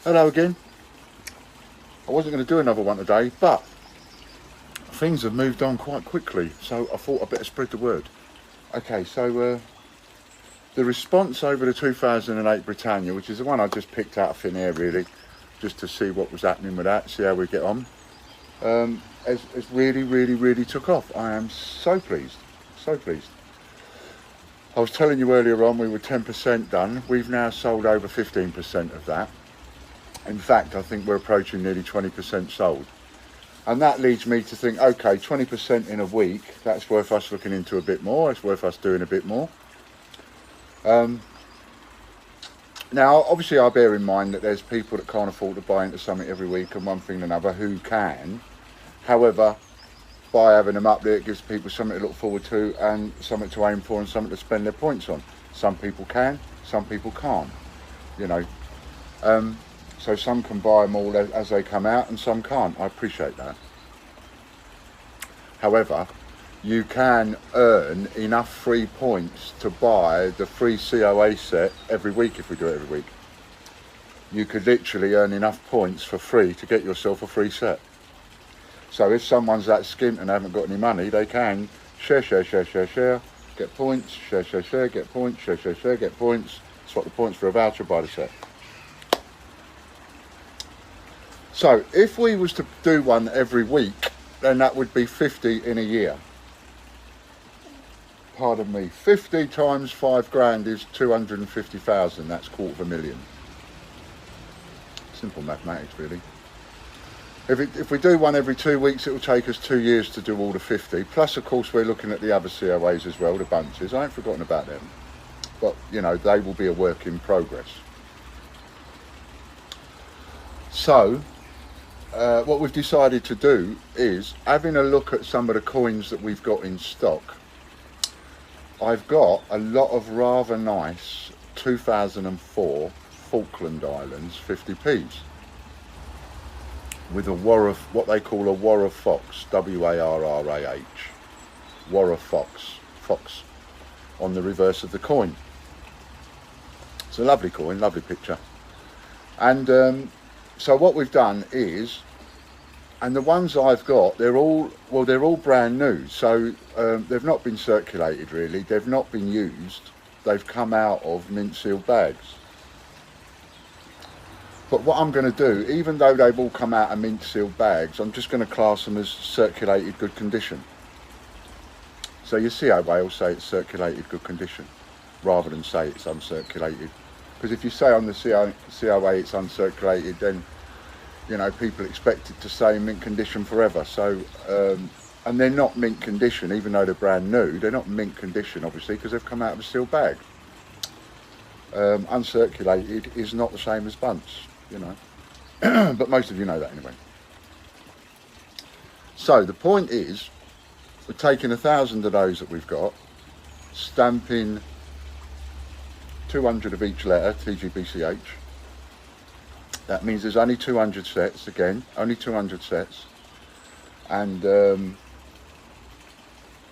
Hello again. I wasn't going to do another one today, but things have moved on quite quickly, so I thought I'd better spread the word. Okay, so the response over the 2008 Britannia, which is the one I just picked out of thin air really, just to see what was happening with that, see how we get on, has really took off. I am so pleased, so pleased. I was telling you earlier on we were 10% done. We've now sold over 15% of that. In fact, I think we're approaching nearly 20% sold. And that leads me to think, okay, 20% in a week, that's worth us looking into a bit more. It's worth us doing a bit more. Now, obviously, I bear in mind that there's people that can't afford to buy into something every week and one thing and another who can. However, by having them up there, it gives people something to look forward to and something to aim for and something to spend their points on. Some people can, some people can't, you know. So some can buy them all as they come out and some can't. I appreciate that. However, you can earn enough free points to buy the free COA set every week if we do it every week. You could literally earn enough points for free to get yourself a free set. So if someone's that skint and haven't got any money, they can share, get points, share, get points, share, get points, swap the points for a voucher, buy the set. So if we was to do one every week, then that would be 50 in a year. Pardon me, 50 times 5 grand is 250,000, that's $250,000. Simple mathematics really. If we do one every 2 weeks, it will take us 2 years to do all the 50. Plus, of course, we're looking at the other COAs as well, the bunches. I ain't forgotten about them. But, you know, they will be a work in progress. So, what we've decided to do is, having a look at some of the coins that we've got in stock, I've got a lot of rather nice 2004 Falkland Islands 50p's. With a Warrah, what they call a Warrah Fox, W-A-R-R-A-H, Warrah Fox, on the reverse of the coin. It's a lovely coin, lovely picture. And so what we've done is, and the ones I've got, they're all brand new, so they've not been circulated really, they've not been used, they've come out of mint sealed bags. But what I'm going to do, even though they've all come out of mint sealed bags, I'm just going to class them as circulated good condition. So your COA will say it's circulated good condition, rather than say it's uncirculated. Because if you say on the COA it's uncirculated, then, you know, people expect it to say mint condition forever. So, and they're not mint condition, even though they're brand new, they're not mint condition, obviously, because they've come out of a sealed bag. Uncirculated is not the same as bunts, you know, but most of you know that anyway. So the point is, we're taking 1,000 of those that we've got, stamping 200 of each letter, TGBCH. That means there's only 200 sets, again, only 200 sets. And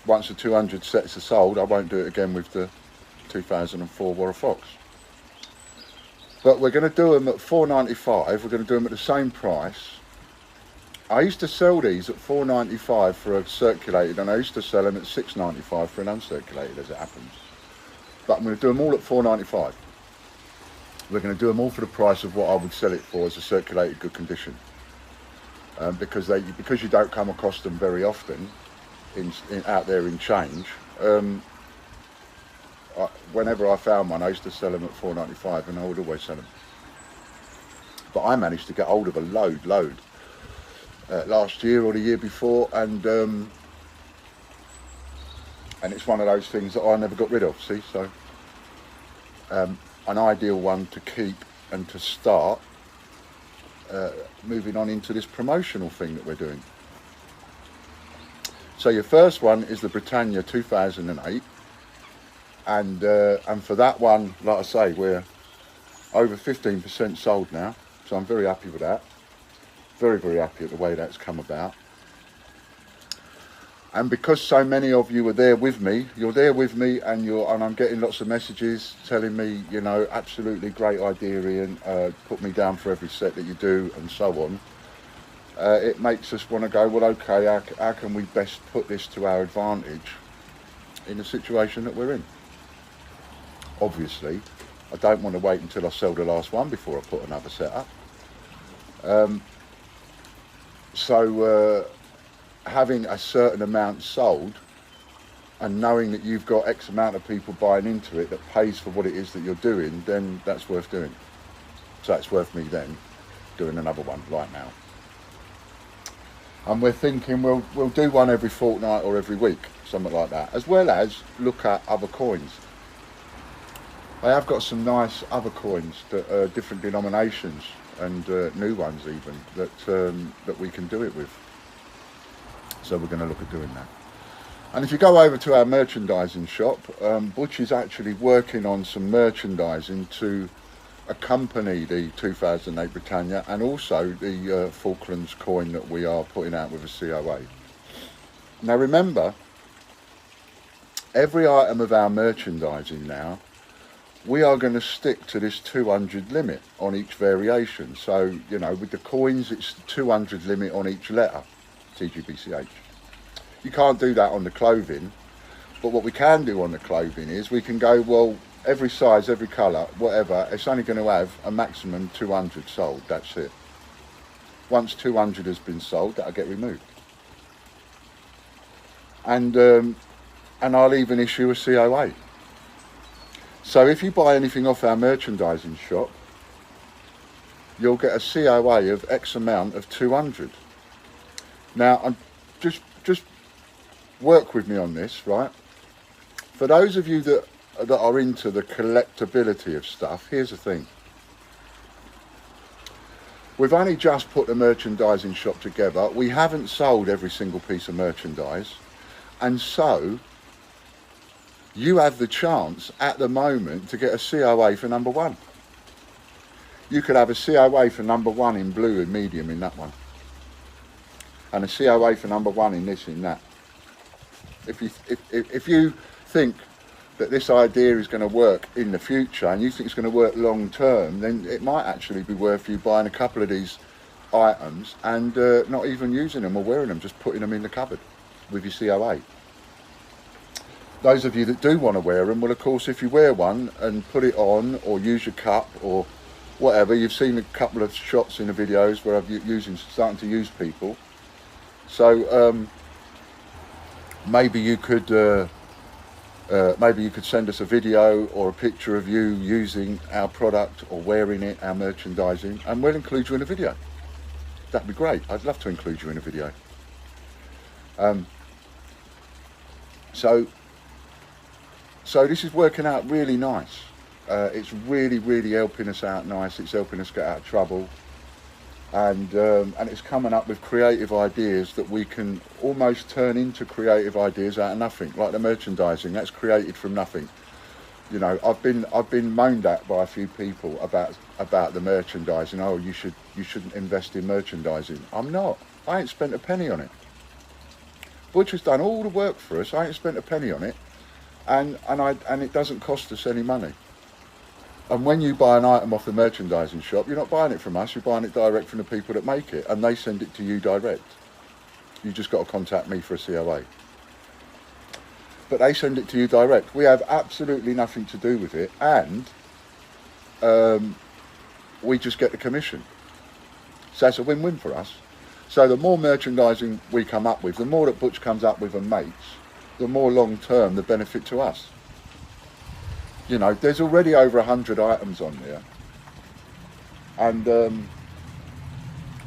once the 200 sets are sold, I won't do it again with the 2004 Warrah Fox. But we're going to do them at $4.95. We're going to do them at the same price. I used to sell these at $4.95 for a circulated, and I used to sell them at $6.95 for an uncirculated, as it happens. But I'm going to do them all at $4.95. We're going to do them all for the price of what I would sell it for as a circulated good condition. Because you don't come across them very often out there in change. Whenever I found one, I used to sell them at $4.95, and I would always sell them. But I managed to get hold of a load last year or the year before, and it's one of those things that I never got rid of. See, so an ideal one to keep and to start moving on into this promotional thing that we're doing. So your first one is the Britannia 2008. And for that one, like I say, we're over 15% sold now, so I'm very happy with that. Very happy at the way that's come about. And because so many of you are there with me, you're there with me, and I'm getting lots of messages telling me, you know, absolutely great idea, Ian, put me down for every set that you do, and so on. It makes us want to go, well, okay, how can we best put this to our advantage in the situation that we're in? Obviously, I don't want to wait until I sell the last one before I put another set up. So having a certain amount sold and knowing that you've got X amount of people buying into it that pays for what it is that you're doing, then that's worth doing. So it's worth me then doing another one right now. And we're thinking we'll do one every fortnight or every week, something like that, as well as look at other coins. I have got some nice other coins that are different denominations and new ones even that we can do it with. So we're going to look at doing that. And if you go over to our merchandising shop, Butch is actually working on some merchandising to accompany the 2008 Britannia and also the Falklands coin that we are putting out with a COA. Now remember, every item of our merchandising now, we are going to stick to this 200 limit on each variation. So, you know, with the coins, it's 200 limit on each letter, TGBCH. You can't do that on the clothing, but what we can do on the clothing is we can go, well, every size, every colour, whatever, it's only going to have a maximum 200 sold, that's it. Once 200 has been sold, that'll get removed. And I'll even issue a COA. So if you buy anything off our merchandising shop, you'll get a COA of X amount of 200. Now, I'm just work with me on this, right? For those of you that are into the collectability of stuff, here's the thing. We've only just put the merchandising shop together. We haven't sold every single piece of merchandise. And so you have the chance at the moment to get a COA for number one. You could have a COA for number one in blue and medium in that one. And a COA for number one in this, in that. If you think that this idea is going to work in the future and you think it's going to work long term, then it might actually be worth you buying a couple of these items and not even using them or wearing them, just putting them in the cupboard with your COA. Those of you that do want to wear them, well, of course, if you wear one and put it on or use your cup or whatever, you've seen a couple of shots in the videos where I'm starting to use people. So maybe you could send us a video or a picture of you using our product or wearing it, our merchandising, and we'll include you in a video. That'd be great. I'd love to include you in a video. So this is working out really nice. It's really helping us out nice. It's helping us get out of trouble. And it's coming up with creative ideas that we can almost turn into creative ideas out of nothing, like the merchandising. That's created from nothing. You know, I've been moaned at by a few people about the merchandising. Oh, you shouldn't invest in merchandising. I'm not. I ain't spent a penny on it. Butch has done all the work for us. I ain't spent a penny on it, and it doesn't cost us any money. And when you buy an item off the merchandising shop, you're not buying it from us, you're buying it direct from the people that make it, and they send it to you direct. You just got to contact me for a COA. But they send it to you direct. We have absolutely nothing to do with it, and we just get the commission. So it's a win-win for us. So the more merchandising we come up with, the more that Butch comes up with and makes, the more long-term the benefit to us. You know, there's already over 100 items on there, and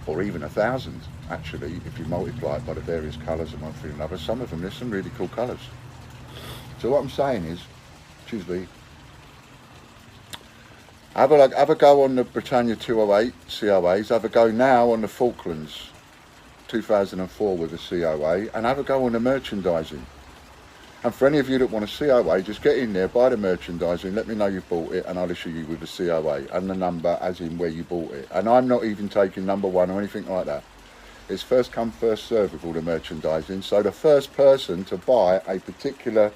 or even 1,000 actually, if you multiply it by the various colours and one thing or another. Some of them, there's some really cool colours. So what I'm saying is, Tuesday, have a go on the Britannia 208 COAs, have a go now on the Falklands 2004 with a COA, and have a go on the merchandising. And for any of you that want a COA, just get in there, buy the merchandising, let me know you've bought it, and I'll issue you with a COA and the number as in where you bought it. And I'm not even taking number one or anything like that. It's first come, first served with all the merchandising. So the first person to buy a particular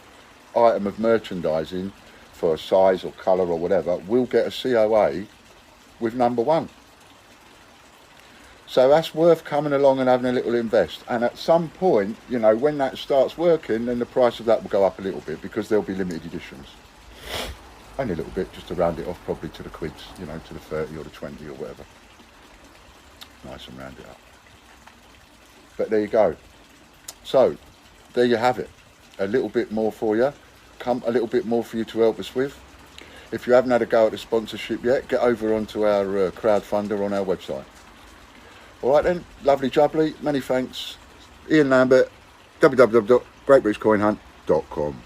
item of merchandising for a size or colour or whatever will get a COA with number one. So that's worth coming along and having a little invest. And at some point, you know, when that starts working, then the price of that will go up a little bit, because there'll be limited editions. Only a little bit, just to round it off probably to the quids, you know, to the 30 or the 20 or whatever. Nice and round it up. But there you go. So there you have it. A little bit more for you. A little bit more for you to help us with. If you haven't had a go at the sponsorship yet, get over onto our crowdfunder on our website. All right then, lovely jubbly, many thanks. Ian Lambert, www.greatbritishcoinhunt.com.